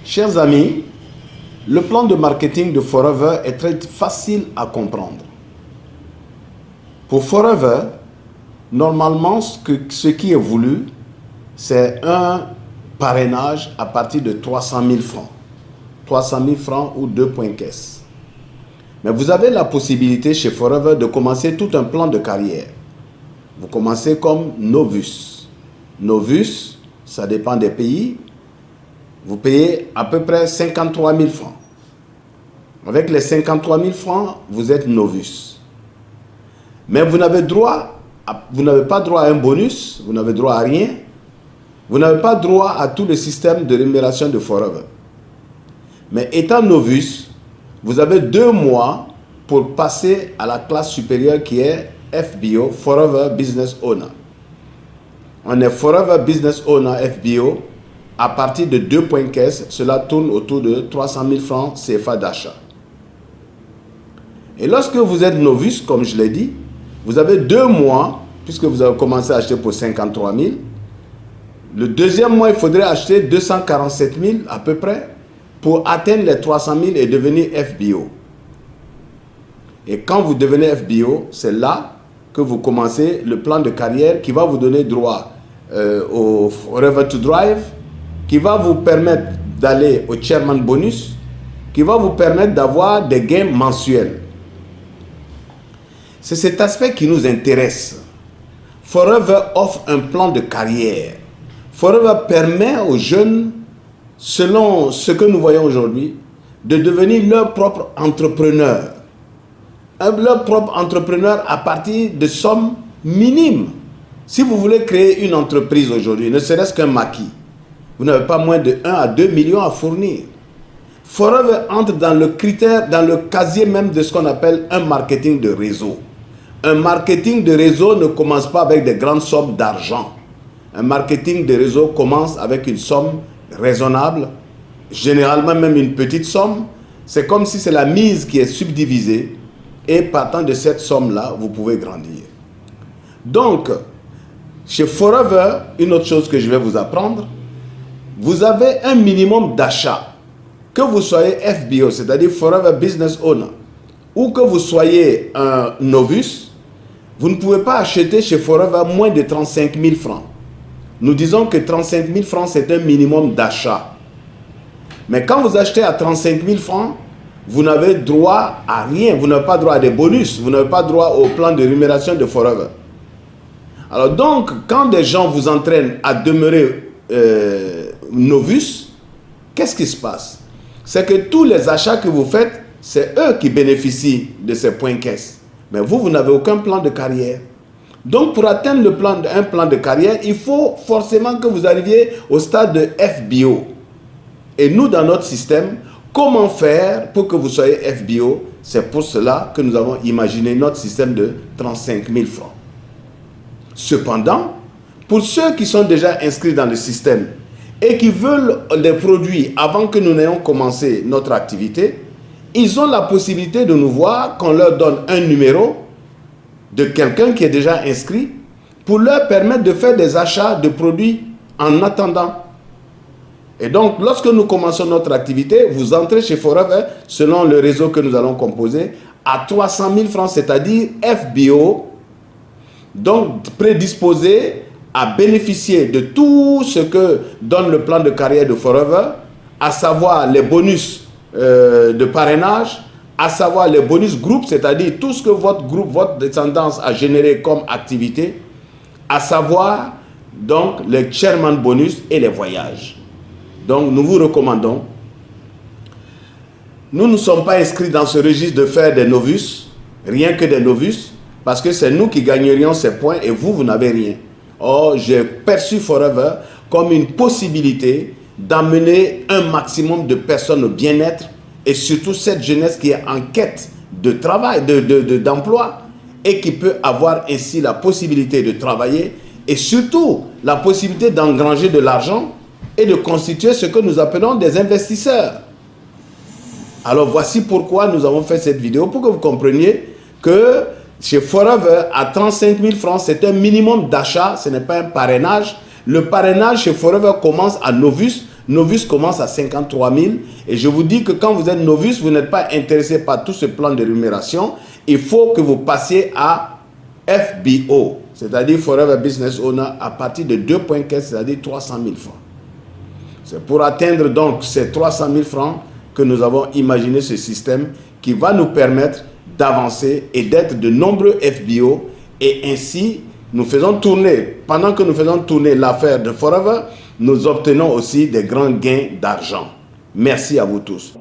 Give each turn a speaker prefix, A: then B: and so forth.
A: Chers amis, le plan de marketing de Forever est très facile à comprendre. Pour Forever, normalement, ce qui est voulu, c'est un parrainage à partir de 300 000 francs. 300 000 francs ou 2 points caisse. Mais vous avez la possibilité chez Forever de commencer tout un plan de carrière. Vous commencez comme Novus. Novus, ça dépend des pays. Vous payez à peu près 53 000 francs. Avec les 53 000 francs, vous êtes Novus. Mais vous n'avez pas droit à un bonus, vous n'avez droit à rien. Vous n'avez pas droit à tout le système de rémunération de Forever. Mais étant Novus, vous avez 2 mois pour passer à la classe supérieure qui est FBO, Forever Business Owner. On est Forever Business Owner FBO. À partir de 2 points caisse, cela tourne autour de 300 000 francs CFA d'achat. Et lorsque vous êtes Novus, comme je l'ai dit, vous avez 2 mois, puisque vous avez commencé à acheter pour 53 000. Le deuxième mois, il faudrait acheter 247 000 à peu près pour atteindre les 300 000 et devenir FBO. Et quand vous devenez FBO, c'est là que vous commencez le plan de carrière qui va vous donner droit au Forever to Drive, qui va vous permettre d'aller au Chairman Bonus, qui va vous permettre d'avoir des gains mensuels. C'est cet aspect qui nous intéresse. Forever offre un plan de carrière. Forever permet aux jeunes, selon ce que nous voyons aujourd'hui, de devenir leur propre entrepreneur. Leur propre entrepreneur à partir de sommes minimes. Si vous voulez créer une entreprise aujourd'hui, ne serait-ce qu'un maquis, vous n'avez pas moins de 1 à 2 millions à fournir. Forever entre dans le critère, dans le casier même de ce qu'on appelle un marketing de réseau. Un marketing de réseau ne commence pas avec des grandes sommes d'argent. Un marketing de réseau commence avec une somme raisonnable, généralement même une petite somme. C'est comme si c'est la mise qui est subdivisée et partant de cette somme-là, vous pouvez grandir. Donc, chez Forever, une autre chose que je vais vous apprendre, vous avez un minimum d'achat. Que vous soyez FBO, c'est-à-dire Forever Business Owner, ou que vous soyez un Novus, vous ne pouvez pas acheter chez Forever moins de 35 000 francs. Nous disons que 35 000 francs, c'est un minimum d'achat. Mais quand vous achetez à 35 000 francs, vous n'avez droit à rien. Vous n'avez pas droit à des bonus. Vous n'avez pas droit au plan de rémunération de Forever. Alors donc, quand des gens vous entraînent à demeurer Novus, qu'est-ce qui se passe? C'est que tous les achats que vous faites, c'est eux qui bénéficient de ces points caisse. Mais vous n'avez aucun plan de carrière. Donc, pour atteindre un plan de carrière, il faut forcément que vous arriviez au stade de FBO. Et nous, dans notre système, comment faire pour que vous soyez FBO? C'est pour cela que nous avons imaginé notre système de 35 000 francs. Cependant, pour ceux qui sont déjà inscrits dans le système et qui veulent des produits avant que nous n'ayons commencé notre activité, ils ont la possibilité de nous voir, qu'on leur donne un numéro de quelqu'un qui est déjà inscrit pour leur permettre de faire des achats de produits en attendant. Et donc, lorsque nous commençons notre activité, vous entrez chez Forever, selon le réseau que nous allons composer, à 300 000 francs, c'est-à-dire FBO, donc prédisposé à bénéficier de tout ce que donne le plan de carrière de Forever, à savoir les bonus de parrainage, à savoir les bonus groupes, c'est-à-dire tout ce que votre groupe, votre descendance a généré comme activité, à savoir donc les chairman bonus et les voyages. Donc nous vous recommandons, nous ne sommes pas inscrits dans ce registre de faire des novus, rien que des novus, parce que c'est nous qui gagnerions ces points et vous n'avez rien. Or, j'ai perçu Forever comme une possibilité d'amener un maximum de personnes au bien-être et surtout cette jeunesse qui est en quête de travail, d'emploi et qui peut avoir ainsi la possibilité de travailler et surtout la possibilité d'engranger de l'argent et de constituer ce que nous appelons des investisseurs. Alors voici pourquoi nous avons fait cette vidéo, pour que vous compreniez que chez Forever, à 35 000 francs, c'est un minimum d'achat, ce n'est pas un parrainage. Le parrainage chez Forever commence à Novus. Novice commence à 53 000. Et je vous dis que quand vous êtes novice, vous n'êtes pas intéressé par tout ce plan de rémunération. Il faut que vous passiez à FBO, c'est-à-dire Forever Business Owner, à partir de 2,15, c'est-à-dire 300 000 francs. C'est pour atteindre donc ces 300 000 francs que nous avons imaginé ce système qui va nous permettre d'avancer et d'être de nombreux FBO. Et ainsi, nous faisons tourner, pendant que nous faisons tourner l'affaire de Forever, nous obtenons aussi des grands gains d'argent. Merci à vous tous.